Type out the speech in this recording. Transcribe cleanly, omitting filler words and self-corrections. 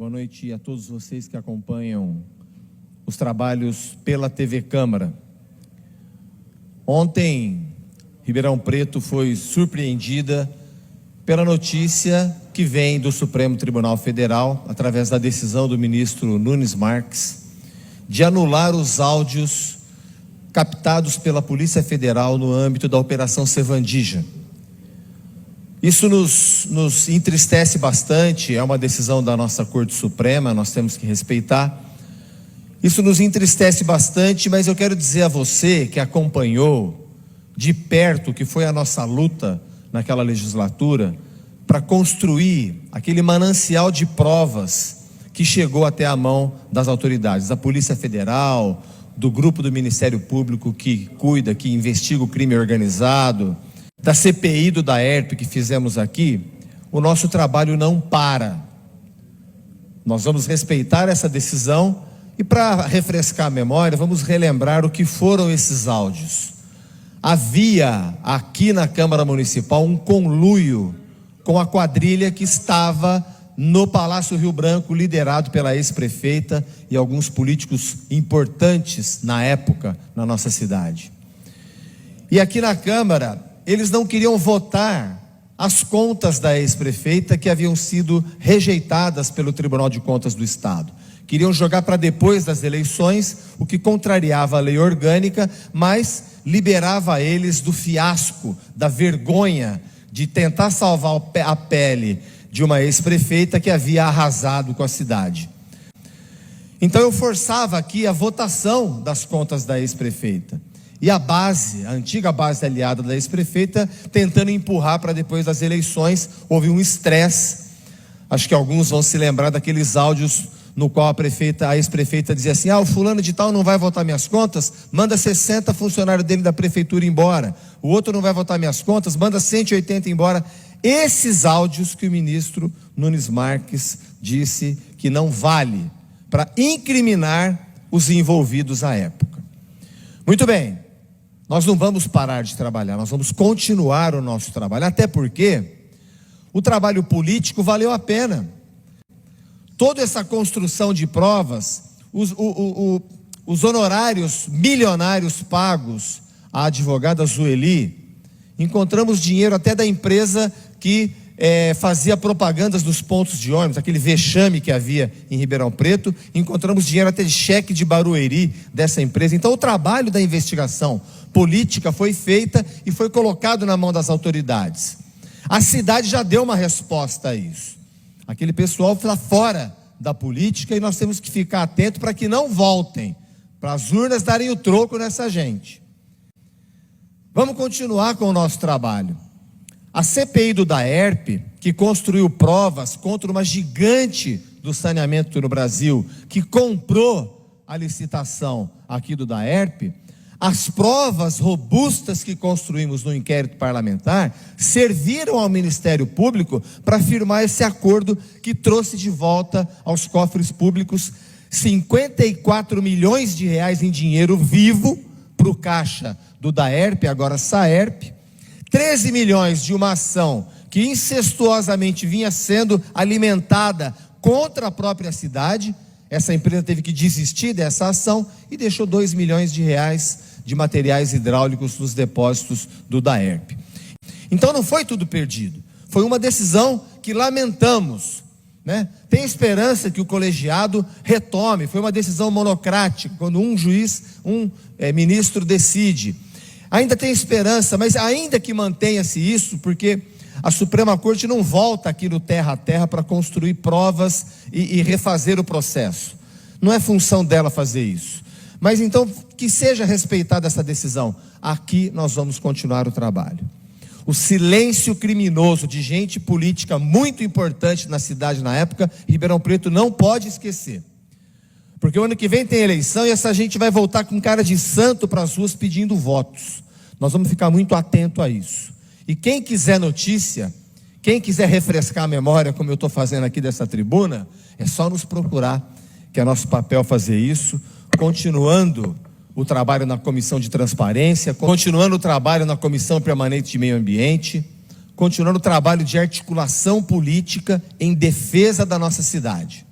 Boa noite a todos vocês que acompanham os trabalhos pela TV Câmara. Ontem, Ribeirão Preto foi surpreendida pela notícia que vem do Supremo Tribunal Federal, através da decisão do ministro Nunes Marques, de anular os áudios captados pela Polícia Federal no âmbito da Operação Sevandija. Isso nos entristece bastante, é uma decisão da nossa Corte Suprema, nós temos que respeitar. Isso nos entristece bastante, mas eu quero dizer a você que acompanhou de perto, que foi a nossa luta naquela legislatura, para construir aquele manancial de provas que chegou até a mão das autoridades, da Polícia Federal, do grupo do Ministério Público que cuida, que investiga o crime organizado, da CPI do DAERP que fizemos aqui. O nosso trabalho não para. Nós vamos respeitar essa decisão e, para refrescar a memória, vamos relembrar o que foram esses áudios. Havia aqui na Câmara Municipal um conluio com a quadrilha que estava no Palácio Rio Branco, liderado pela ex-prefeita e alguns políticos importantes na época na nossa cidade. E aqui na Câmara, eles não queriam votar as contas da ex-prefeita que haviam sido rejeitadas pelo Tribunal de Contas do Estado. Queriam jogar para depois das eleições, o que contrariava a lei orgânica, mas liberava eles do fiasco, da vergonha de tentar salvar a pele de uma ex-prefeita que havia arrasado com a cidade. Então eu forçava aqui a votação das contas da ex-prefeita. E a antiga base aliada da ex-prefeita, tentando empurrar para depois das eleições. Houve um estresse. Acho que alguns vão se lembrar daqueles áudios no qual a ex-prefeita dizia assim: o fulano de tal não vai votar minhas contas, manda 60 funcionários dele da prefeitura embora. O outro não vai votar minhas contas, manda 180 embora. Esses áudios que o ministro Nunes Marques disse que não vale para incriminar os envolvidos à época. Muito bem. Nós não vamos parar de trabalhar, nós vamos continuar o nosso trabalho, até porque o trabalho político valeu a pena. Toda essa construção de provas, os honorários milionários pagos à advogada Zueli, encontramos dinheiro até da empresa que fazia propagandas dos pontos de ônibus, aquele vexame que havia em Ribeirão Preto. Encontramos dinheiro até de cheque de Barueri dessa empresa. Então o trabalho da investigação política foi feita e foi colocado na mão das autoridades. A cidade já deu uma resposta a isso. Aquele pessoal está fora da política e nós temos que ficar atentos para que não voltem, para as urnas darem o troco nessa gente. Vamos continuar com o nosso trabalho. A CPI do DAERP, que construiu provas contra uma gigante do saneamento no Brasil, que comprou a licitação aqui do DAERP, as provas robustas que construímos no inquérito parlamentar serviram ao Ministério Público para firmar esse acordo que trouxe de volta aos cofres públicos 54 milhões de reais em dinheiro vivo para o caixa do DAERP, agora SAERP, 13 milhões de uma ação que incestuosamente vinha sendo alimentada contra a própria cidade. Essa empresa teve que desistir dessa ação e deixou 2 milhões de reais de materiais hidráulicos nos depósitos do DAERP. Então não foi tudo perdido, foi uma decisão que lamentamos, né? Tem esperança que o colegiado retome. Foi uma decisão monocrática, quando um juiz, ministro decide. Ainda tem esperança, mas ainda que mantenha-se isso, porque a Suprema Corte não volta aqui no terra a terra para construir provas e refazer o processo. Não é função dela fazer isso. Mas então, que seja respeitada essa decisão. Aqui nós vamos continuar o trabalho. O silêncio criminoso de gente política muito importante na cidade na época, Ribeirão Preto não pode esquecer. Porque o ano que vem tem eleição e essa gente vai voltar com cara de santo para as ruas pedindo votos. Nós vamos ficar muito atento a isso. E quem quiser notícia, quem quiser refrescar a memória, como eu estou fazendo aqui dessa tribuna, é só nos procurar, que é nosso papel fazer isso, continuando o trabalho na Comissão de Transparência, continuando o trabalho na Comissão Permanente de Meio Ambiente, continuando o trabalho de articulação política em defesa da nossa cidade.